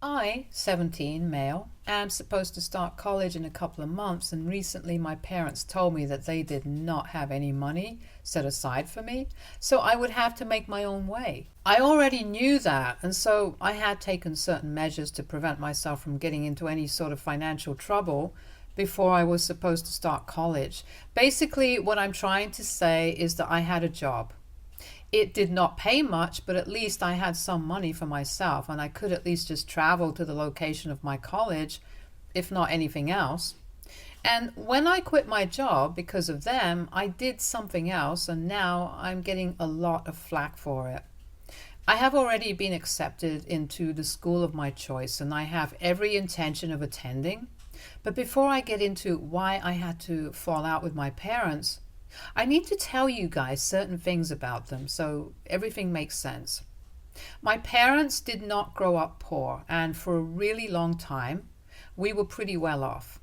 I, 17, male, am supposed to start college in a couple of months, and recently my parents told me that they did not have any money set aside for me, so I would have to make my own way. I already knew that, and so I had taken certain measures to prevent myself from getting into any sort of financial trouble before I was supposed to start college. Basically, what I'm trying to say is that I had a job. It did not pay much, but at least I had some money for myself, and I could at least just travel to the location of my college, if not anything else. And when I quit my job because of them, I did something else, and now I'm getting a lot of flack for it. I have already been accepted into the school of my choice, and I have every intention of attending. But before I get into why I had to fall out with my parents, I need to tell you guys certain things about them so everything makes sense. My parents did not grow up poor, and for a really long time, we were pretty well off.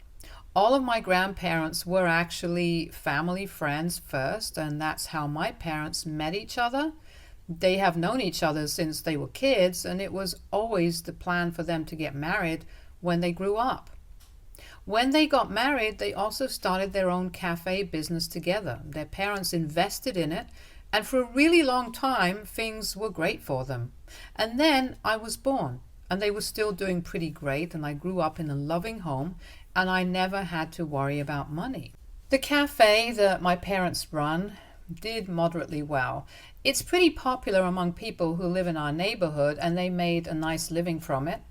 All of my grandparents were actually family friends first, and that's how my parents met each other. They have known each other since they were kids, and it was always the plan for them to get married when they grew up. When they got married, they also started their own cafe business together. Their parents invested in it, and for a really long time, things were great for them. And then I was born, and they were still doing pretty great, and I grew up in a loving home, and I never had to worry about money. The cafe that my parents run did moderately well. It's pretty popular among people who live in our neighborhood, and they made a nice living from it.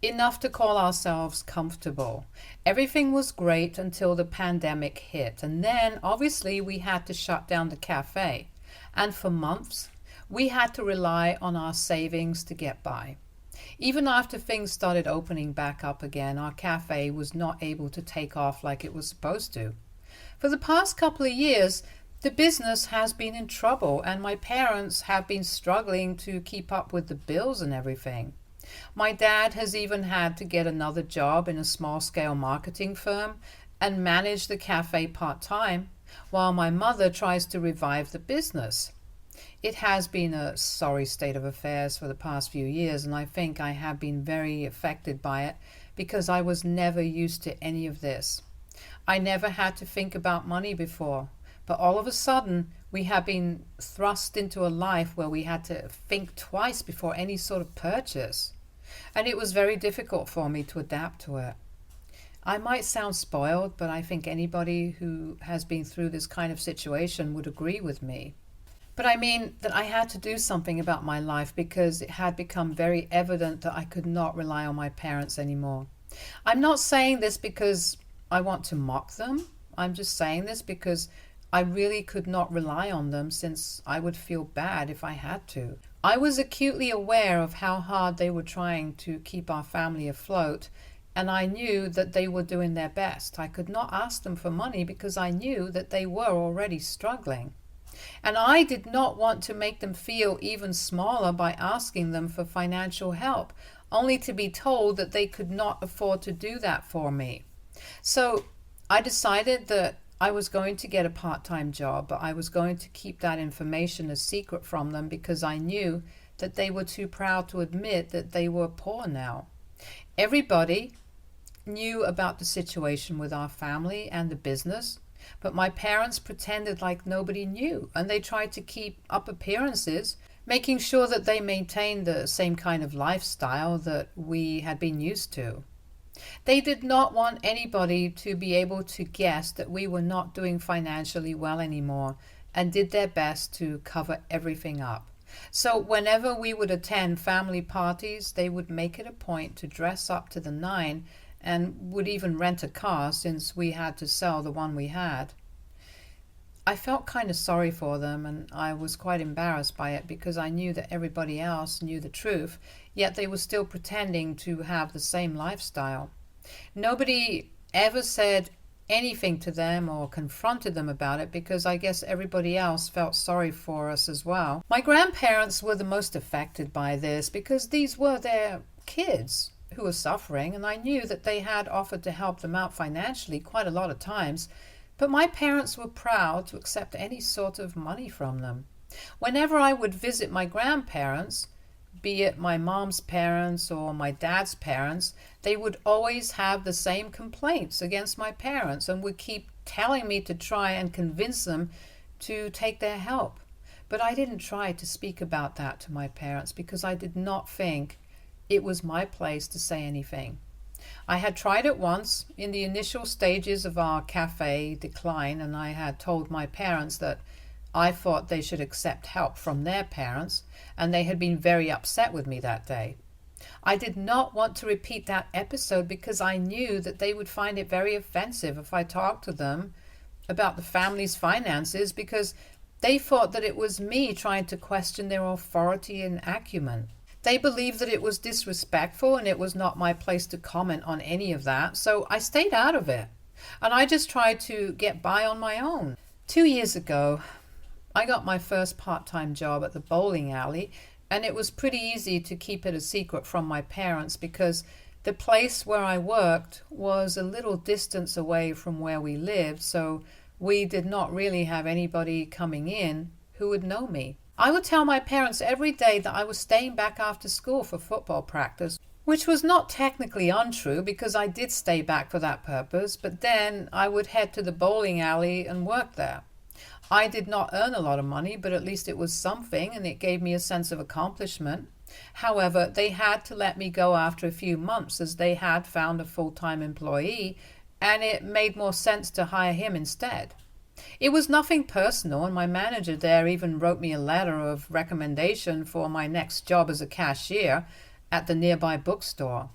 Enough to call ourselves comfortable. Everything was great until the pandemic hit, and then obviously we had to shut down the cafe. And for months, we had to rely on our savings to get by. Even after things started opening back up again, our cafe was not able to take off like it was supposed to. For the past couple of years, the business has been in trouble, and my parents have been struggling to keep up with the bills and everything. My dad has even had to get another job in a small-scale marketing firm and manage the cafe part-time, while my mother tries to revive the business. It has been a sorry state of affairs for the past few years, and I think I have been very affected by it because I was never used to any of this. I never had to think about money before, but all of a sudden we have been thrust into a life where we had to think twice before any sort of purchase. And it was very difficult for me to adapt to it. I might sound spoiled, but I think anybody who has been through this kind of situation would agree with me. But I mean that I had to do something about my life because it had become very evident that I could not rely on my parents anymore. I'm not saying this because I want to mock them. I'm just saying this because I really could not rely on them, since I would feel bad if I had to. I was acutely aware of how hard they were trying to keep our family afloat, and I knew that they were doing their best. I could not ask them for money because I knew that they were already struggling. And I did not want to make them feel even smaller by asking them for financial help, only to be told that they could not afford to do that for me. So I decided that I was going to get a part-time job, but I was going to keep that information a secret from them because I knew that they were too proud to admit that they were poor now. Everybody knew about the situation with our family and the business, but my parents pretended like nobody knew, and they tried to keep up appearances, making sure that they maintained the same kind of lifestyle that we had been used to. They did not want anybody to be able to guess that we were not doing financially well anymore, and did their best to cover everything up. So whenever we would attend family parties, they would make it a point to dress up to the nine, and would even rent a car since we had to sell the one we had. I felt kind of sorry for them, and I was quite embarrassed by it because I knew that everybody else knew the truth, yet they were still pretending to have the same lifestyle. Nobody ever said anything to them or confronted them about it because I guess everybody else felt sorry for us as well. My grandparents were the most affected by this because these were their kids who were suffering, and I knew that they had offered to help them out financially quite a lot of times, but my parents were proud to accept any sort of money from them. Whenever I would visit my grandparents, be it my mom's parents or my dad's parents, they would always have the same complaints against my parents and would keep telling me to try and convince them to take their help. But I didn't try to speak about that to my parents because I did not think it was my place to say anything. I had tried it once in the initial stages of our cafe decline, and I had told my parents that I thought they should accept help from their parents, and they had been very upset with me that day. I did not want to repeat that episode because I knew that they would find it very offensive if I talked to them about the family's finances, because they thought that it was me trying to question their authority and acumen. They believed that it was disrespectful and it was not my place to comment on any of that, so I stayed out of it. And I just tried to get by on my own. 2 years ago, I got my first part-time job at the bowling alley, and it was pretty easy to keep it a secret from my parents because the place where I worked was a little distance away from where we lived, so we did not really have anybody coming in who would know me. I would tell my parents every day that I was staying back after school for football practice, which was not technically untrue because I did stay back for that purpose, but then I would head to the bowling alley and work there. I did not earn a lot of money, but at least it was something and it gave me a sense of accomplishment. However, they had to let me go after a few months as they had found a full-time employee, and it made more sense to hire him instead. It was nothing personal, and my manager there even wrote me a letter of recommendation for my next job as a cashier at the nearby bookstore.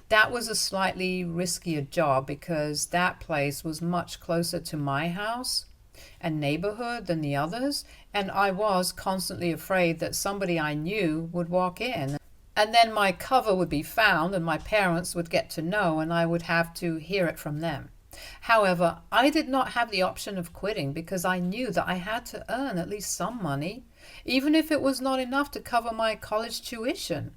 That was a slightly riskier job because that place was much closer to my house and neighborhood than the others, and I was constantly afraid that somebody I knew would walk in, and then my cover would be found and my parents would get to know and I would have to hear it from them. However, I did not have the option of quitting because I knew that I had to earn at least some money, even if it was not enough to cover my college tuition.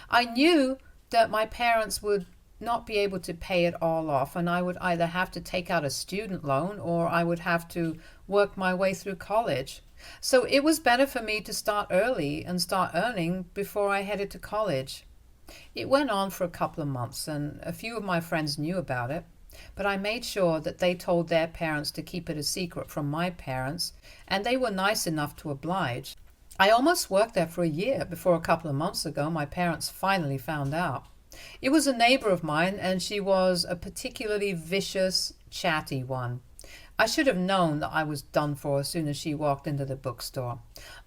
I knew that my parents would not be able to pay it all off, and I would either have to take out a student loan or I would have to work my way through college. So it was better for me to start early and start earning before I headed to college. It went on for a couple of months, and a few of my friends knew about it, but I made sure that they told their parents to keep it a secret from my parents, and they were nice enough to oblige. I almost worked there for a year before a couple of months ago my parents finally found out. It was a neighbor of mine, and she was a particularly vicious, chatty one. I should have known that I was done for as soon as she walked into the bookstore.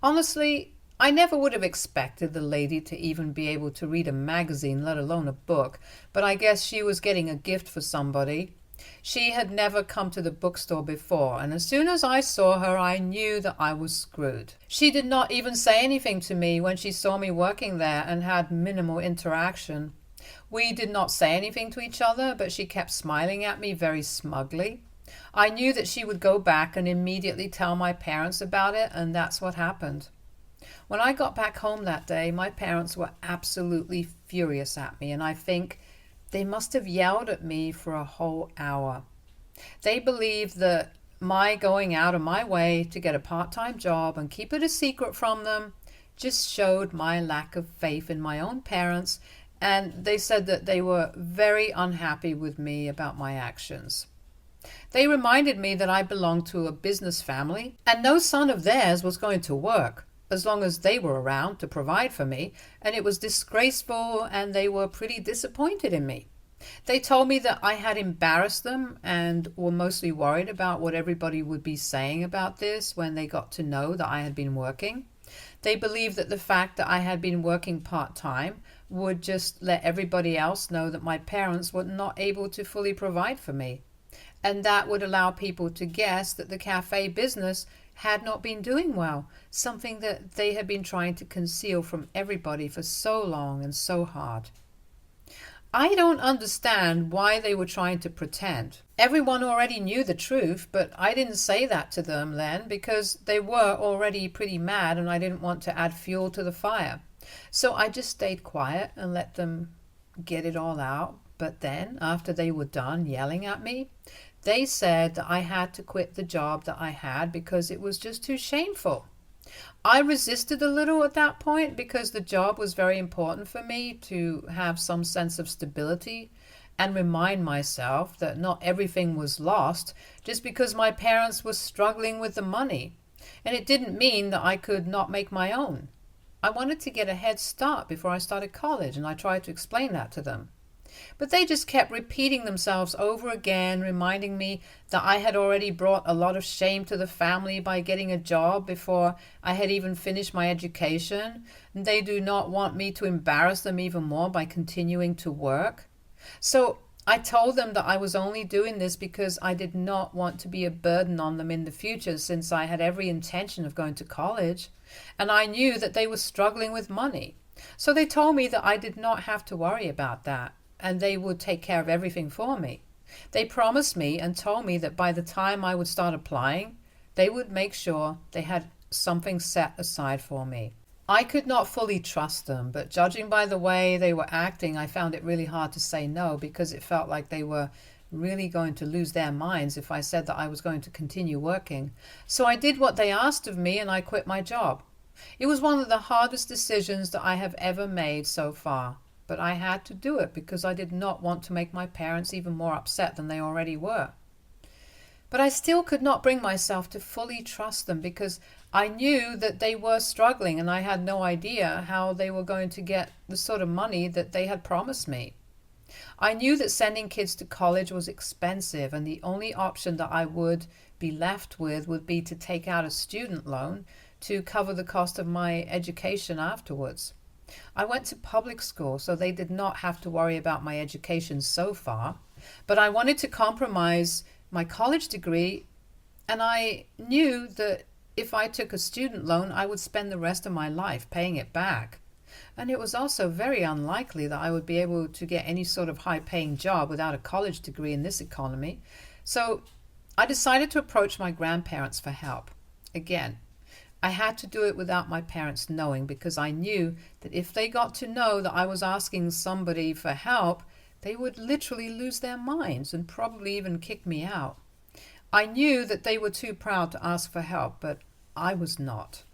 Honestly, I never would have expected the lady to even be able to read a magazine, let alone a book, but I guess she was getting a gift for somebody. She had never come to the bookstore before, and as soon as I saw her, I knew that I was screwed. She did not even say anything to me when she saw me working there and had minimal interaction. We did not say anything to each other, but she kept smiling at me very smugly. I knew that she would go back and immediately tell my parents about it, and that's what happened. When I got back home that day, my parents were absolutely furious at me, and I think they must have yelled at me for a whole hour. They believed that my going out of my way to get a part-time job and keep it a secret from them just showed my lack of faith in my own parents, and they said that they were very unhappy with me about my actions. They reminded me that I belonged to a business family, and no son of theirs was going to work as long as they were around to provide for me, and it was disgraceful, and they were pretty disappointed in me. They told me that I had embarrassed them and were mostly worried about what everybody would be saying about this when they got to know that I had been working. They believed that the fact that I had been working part-time would just let everybody else know that my parents were not able to fully provide for me, and that would allow people to guess that the cafe business had not been doing well, something that they had been trying to conceal from everybody for so long and so hard. I don't understand why they were trying to pretend. Everyone already knew the truth, but I didn't say that to them then because they were already pretty mad and I didn't want to add fuel to the fire. So I just stayed quiet and let them get it all out. But then, after they were done yelling at me, they said that I had to quit the job that I had because it was just too shameful. I resisted a little at that point because the job was very important for me to have some sense of stability and remind myself that not everything was lost just because my parents were struggling with the money. And it didn't mean that I could not make my own. I wanted to get a head start before I started college, and I tried to explain that to them. But they just kept repeating themselves over again, reminding me that I had already brought a lot of shame to the family by getting a job before I had even finished my education. And they do not want me to embarrass them even more by continuing to work. So I told them that I was only doing this because I did not want to be a burden on them in the future, since I had every intention of going to college, and I knew that they were struggling with money. So they told me that I did not have to worry about that, and they would take care of everything for me. They promised me and told me that by the time I would start applying, they would make sure they had something set aside for me. I could not fully trust them, but judging by the way they were acting, I found it really hard to say no, because it felt like they were really going to lose their minds if I said that I was going to continue working. So I did what they asked of me, and I quit my job. It was one of the hardest decisions that I have ever made so far, but I had to do it because I did not want to make my parents even more upset than they already were. But I still could not bring myself to fully trust them because I knew that they were struggling, and I had no idea how they were going to get the sort of money that they had promised me. I knew that sending kids to college was expensive, and the only option that I would be left with would be to take out a student loan to cover the cost of my education afterwards. I went to public school, so they did not have to worry about my education so far, but I wanted to compromise my college degree, and I knew that if I took a student loan, I would spend the rest of my life paying it back. And it was also very unlikely that I would be able to get any sort of high-paying job without a college degree in this economy. So I decided to approach my grandparents for help. Again, I had to do it without my parents knowing, because I knew that if they got to know that I was asking somebody for help, they would literally lose their minds and probably even kick me out. I knew that they were too proud to ask for help, but I was not.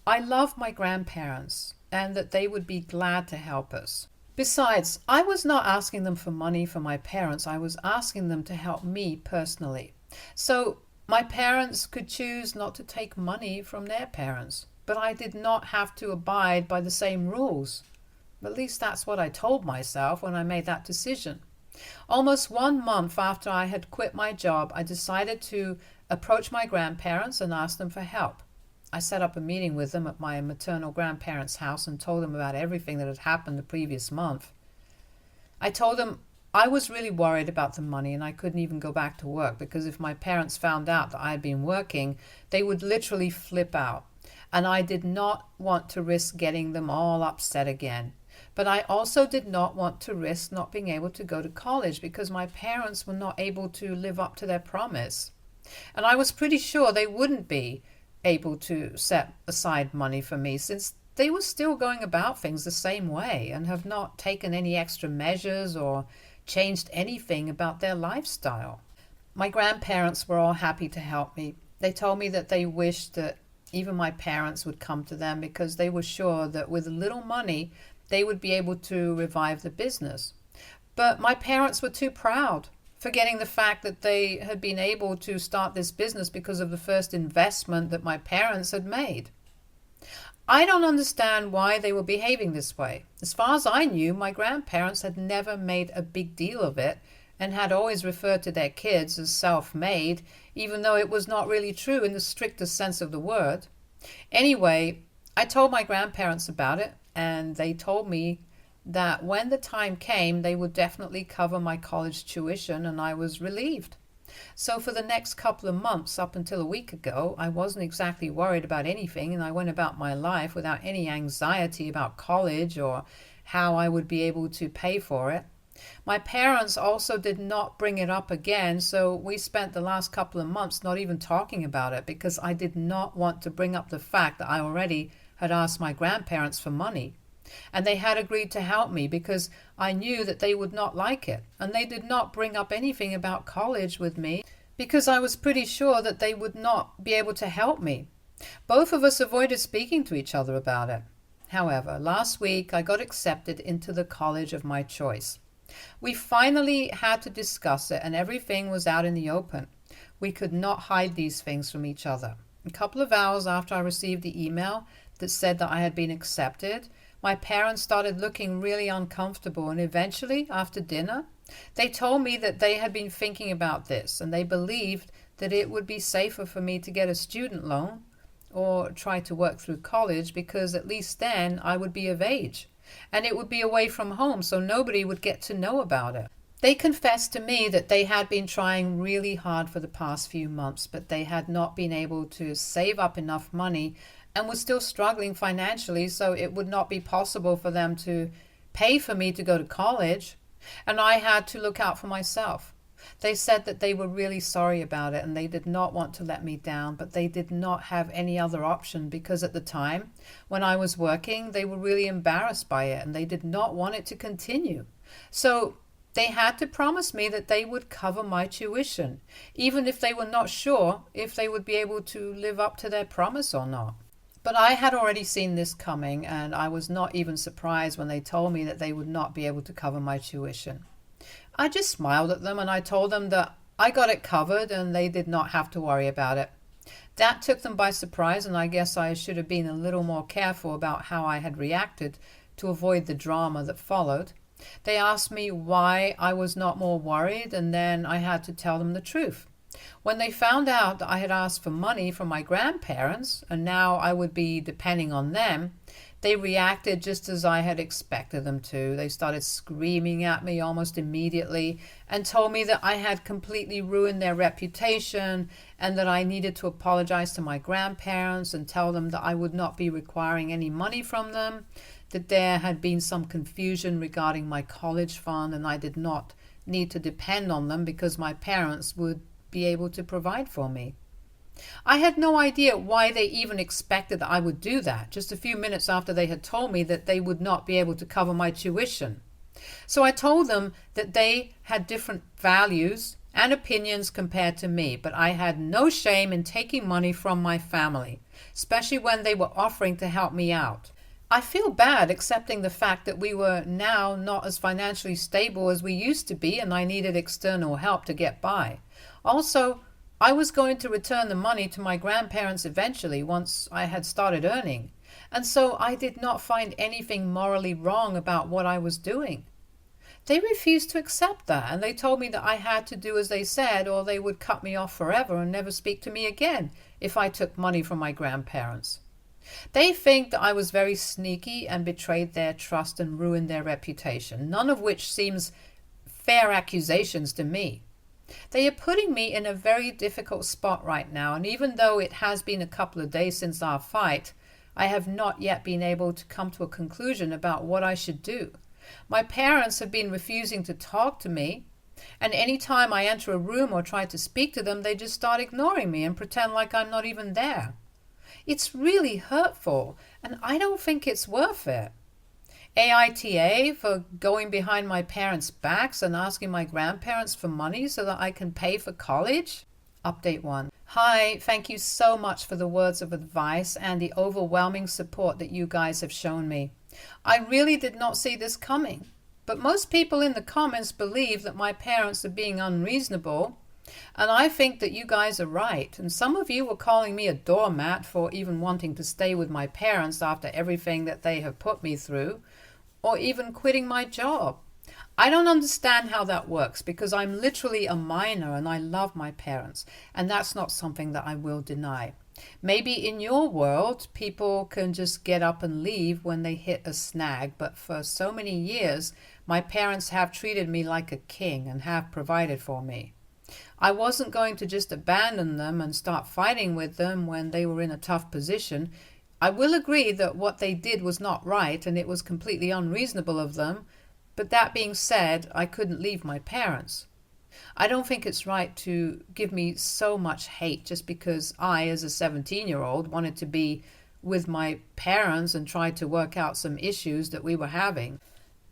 I love my grandparents and that they would be glad to help us. Besides, I was not asking them for money for my parents. I was asking them to help me personally. So my parents could choose not to take money from their parents, but I did not have to abide by the same rules. At least that's what I told myself when I made that decision. Almost 1 month after I had quit my job, I decided to approach my grandparents and ask them for help. I set up a meeting with them at my maternal grandparents' house and told them about everything that had happened the previous month. I told them I was really worried about the money, and I couldn't even go back to work because if my parents found out that I had been working, they would literally flip out. And I did not want to risk getting them all upset again. But I also did not want to risk not being able to go to college because my parents were not able to live up to their promise. And I was pretty sure they wouldn't be able to set aside money for me, since they were still going about things the same way and have not taken any extra measures or changed anything about their lifestyle. My grandparents were all happy to help me. They told me that they wished that even my parents would come to them because they were sure that with a little money they would be able to revive the business. But my parents were too proud, forgetting the fact that they had been able to start this business because of the first investment that my parents had made. I don't understand why they were behaving this way. As far as I knew, my grandparents had never made a big deal of it and had always referred to their kids as self-made, even though it was not really true in the strictest sense of the word. Anyway, I told my grandparents about it, and they told me that when the time came, they would definitely cover my college tuition, and I was relieved. So for the next couple of months, up until a week ago, I wasn't exactly worried about anything, and I went about my life without any anxiety about college or how I would be able to pay for it. My parents also did not bring it up again, so we spent the last couple of months not even talking about it because I did not want to bring up the fact that I already had asked my grandparents for money. And they had agreed to help me because I knew that they would not like it. And they did not bring up anything about college with me because I was pretty sure that they would not be able to help me. Both of us avoided speaking to each other about it. However, last week I got accepted into the college of my choice. We finally had to discuss it, and everything was out in the open. We could not hide these things from each other. A couple of hours after I received the email that said that I had been accepted, my parents started looking really uncomfortable, and eventually, after dinner, they told me that they had been thinking about this and they believed that it would be safer for me to get a student loan or try to work through college, because at least then I would be of age and it would be away from home, so nobody would get to know about it. They confessed to me that they had been trying really hard for the past few months, but they had not been able to save up enough money and were still struggling financially, so it would not be possible for them to pay for me to go to college, and I had to look out for myself. They said that they were really sorry about it and they did not want to let me down, but they did not have any other option, because at the time when I was working, they were really embarrassed by it and they did not want it to continue. So they had to promise me that they would cover my tuition, even if they were not sure if they would be able to live up to their promise or not. But I had already seen this coming, and I was not even surprised when they told me that they would not be able to cover my tuition. I just smiled at them and I told them that I got it covered and they did not have to worry about it. That took them by surprise, and I guess I should have been a little more careful about how I had reacted to avoid the drama that followed. They asked me why I was not more worried, and then I had to tell them the truth. When they found out that I had asked for money from my grandparents and now I would be depending on them, they reacted just as I had expected them to. They started screaming at me almost immediately and told me that I had completely ruined their reputation and that I needed to apologize to my grandparents and tell them that I would not be requiring any money from them, that there had been some confusion regarding my college fund and I did not need to depend on them because my parents would be able to provide for me. I had no idea why they even expected that I would do that, just a few minutes after they had told me that they would not be able to cover my tuition. So I told them that they had different values and opinions compared to me, but I had no shame in taking money from my family, especially when they were offering to help me out. I feel bad accepting the fact that we were now not as financially stable as we used to be and I needed external help to get by. Also, I was going to return the money to my grandparents eventually once I had started earning, and so I did not find anything morally wrong about what I was doing. They refused to accept that, and they told me that I had to do as they said or they would cut me off forever and never speak to me again if I took money from my grandparents. They think that I was very sneaky and betrayed their trust and ruined their reputation, none of which seems fair accusations to me. They are putting me in a very difficult spot right now, and even though it has been a couple of days since our fight, I have not yet been able to come to a conclusion about what I should do. My parents have been refusing to talk to me, and any time I enter a room or try to speak to them, they just start ignoring me and pretend like I'm not even there. It's really hurtful, and I don't think it's worth it. AITA for going behind my parents' backs and asking my grandparents for money so that I can pay for college? Update 1. Hi, thank you so much for the words of advice and the overwhelming support that you guys have shown me. I really did not see this coming, but most people in the comments believe that my parents are being unreasonable, and I think that you guys are right. And some of you were calling me a doormat for even wanting to stay with my parents after everything that they have put me through, or even quitting my job. I don't understand how that works because I'm literally a minor and I love my parents, and that's not something that I will deny. Maybe in your world, people can just get up and leave when they hit a snag, but for so many years, my parents have treated me like a king and have provided for me. I wasn't going to just abandon them and start fighting with them when they were in a tough position. I will agree that what they did was not right and it was completely unreasonable of them, but that being said, I couldn't leave my parents. I don't think it's right to give me so much hate just because I, as a 17-year-old, wanted to be with my parents and tried to work out some issues that we were having.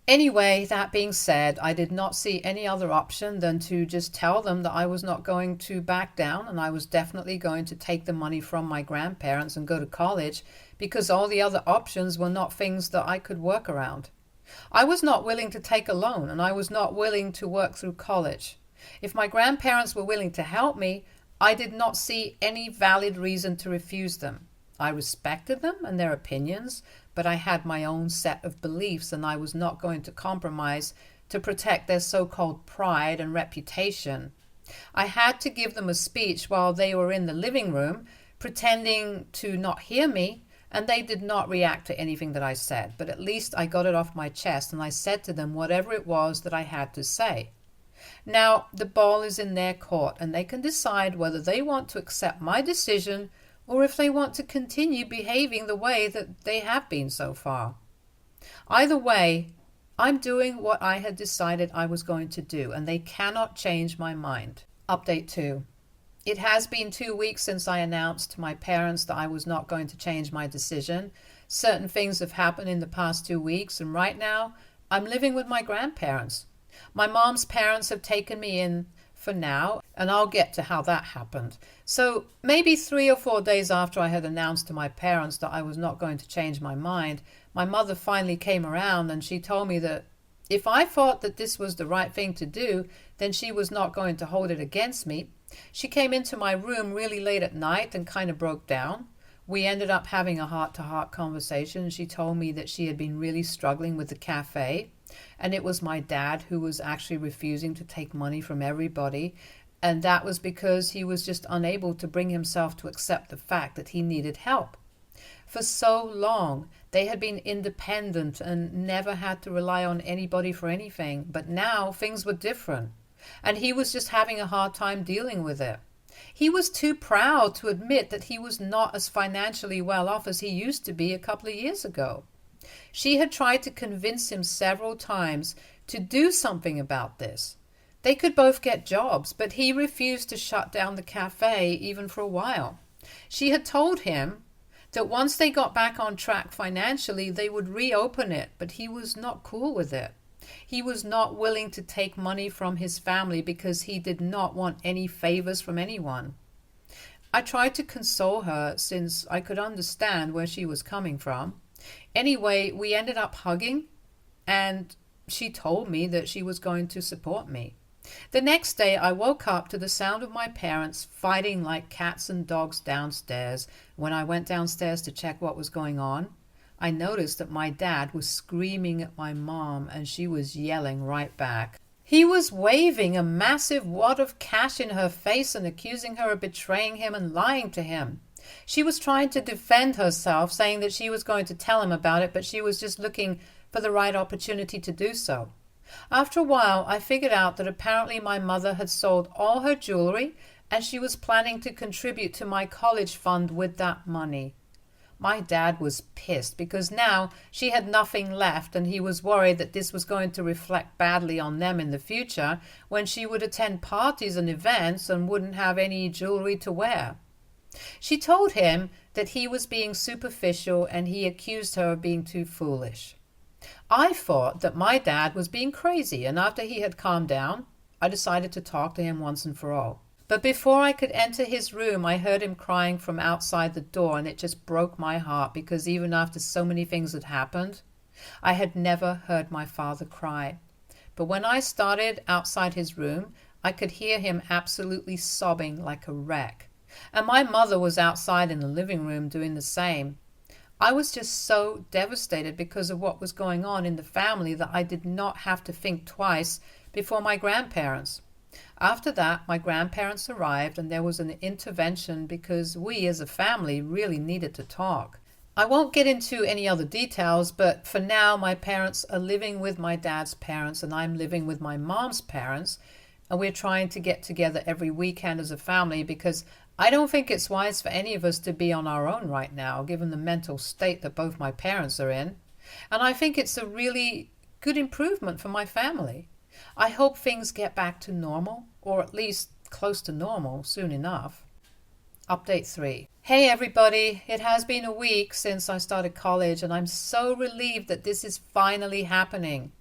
Anyway, that being said, I did not see any other option than to just tell them that I was not going to back down and I was definitely going to take the money from my grandparents and go to college because all the other options were not things that I could work around. I was not willing to take a loan and I was not willing to work through college. If my grandparents were willing to help me, I did not see any valid reason to refuse them. I respected them and their opinions, but I had my own set of beliefs and I was not going to compromise to protect their so-called pride and reputation. I had to give them a speech while they were in the living room, pretending to not hear me, and they did not react to anything that I said, but at least I got it off my chest and I said to them whatever it was that I had to say. Now, the ball is in their court and they can decide whether they want to accept my decision or if they want to continue behaving the way that they have been so far. Either way, I'm doing what I had decided I was going to do, and they cannot change my mind. Update 2. It has been 2 weeks since I announced to my parents that I was not going to change my decision. Certain things have happened in the past 2 weeks, and right now, I'm living with my grandparents. My mom's parents have taken me in for now, and I'll get to how that happened. So maybe 3 or 4 days after I had announced to my parents that I was not going to change my mind, my mother finally came around and she told me that if I thought that this was the right thing to do, then she was not going to hold it against me. She came into my room really late at night and kind of broke down. We ended up having a heart-to-heart conversation. She told me that she had been really struggling with the cafe, and it was my dad who was actually refusing to take money from everybody, and that was because he was just unable to bring himself to accept the fact that he needed help. For so long, they had been independent and never had to rely on anybody for anything, but now things were different, and he was just having a hard time dealing with it. He was too proud to admit that he was not as financially well off as he used to be a couple of years ago. She had tried to convince him several times to do something about this. They could both get jobs, but he refused to shut down the cafe even for a while. She had told him that once they got back on track financially, they would reopen it, but he was not cool with it. He was not willing to take money from his family because he did not want any favors from anyone. I tried to console her since I could understand where she was coming from. Anyway, we ended up hugging, and she told me that she was going to support me. The next day, I woke up to the sound of my parents fighting like cats and dogs downstairs. When I went downstairs to check what was going on, I noticed that my dad was screaming at my mom and she was yelling right back. He was waving a massive wad of cash in her face and accusing her of betraying him and lying to him. She was trying to defend herself, saying that she was going to tell him about it, but she was just looking for the right opportunity to do so. After a while, I figured out that apparently my mother had sold all her jewelry and she was planning to contribute to my college fund with that money. My dad was pissed because now she had nothing left, and he was worried that this was going to reflect badly on them in the future when she would attend parties and events and wouldn't have any jewelry to wear. She told him that he was being superficial and he accused her of being too foolish. I thought that my dad was being crazy, and after he had calmed down, I decided to talk to him once and for all. But before I could enter his room, I heard him crying from outside the door, and it just broke my heart because even after so many things had happened, I had never heard my father cry. But when I started outside his room, I could hear him absolutely sobbing like a wreck. And my mother was outside in the living room doing the same. I was just so devastated because of what was going on in the family that I did not have to think twice before my grandparents. After that, my grandparents arrived and there was an intervention because we as a family really needed to talk. I won't get into any other details, but for now my parents are living with my dad's parents and I'm living with my mom's parents, and we're trying to get together every weekend as a family because I don't think it's wise for any of us to be on our own right now, given the mental state that both my parents are in. And I think it's a really good improvement for my family. I hope things get back to normal, or at least close to normal, soon enough. Update 3. Hey everybody, it has been a week since I started college and I'm so relieved that this is finally happening.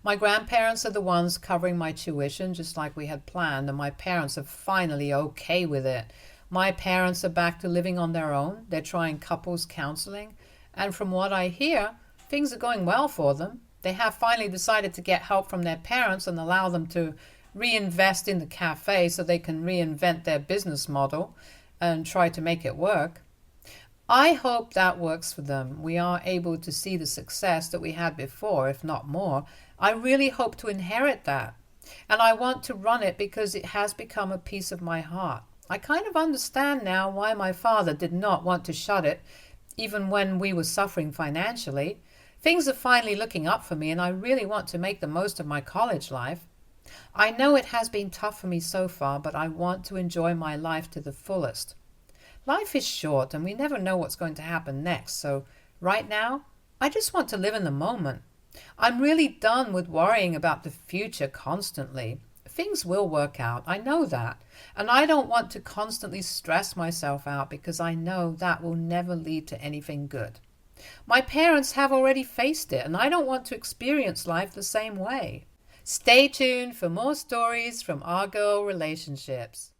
My grandparents are the ones covering my tuition just like we had planned, and my parents are finally okay with it. My parents are back to living on their own. They're trying couples counseling, and from what I hear, things are going well for them. They have finally decided to get help from their parents and allow them to reinvest in the cafe so they can reinvent their business model and try to make it work. I hope that works for them. We are able to see the success that we had before, if not more. I really hope to inherit that. And I want to run it because it has become a piece of my heart. I kind of understand now why my father did not want to shut it, even when we were suffering financially. Things are finally looking up for me, and I really want to make the most of my college life. I know it has been tough for me so far, but I want to enjoy my life to the fullest. Life is short and we never know what's going to happen next, so right now, I just want to live in the moment. I'm really done with worrying about the future constantly. Things will work out, I know that, and I don't want to constantly stress myself out because I know that will never lead to anything good. My parents have already faced it, and I don't want to experience life the same way. Stay tuned for more stories from our girl relationships.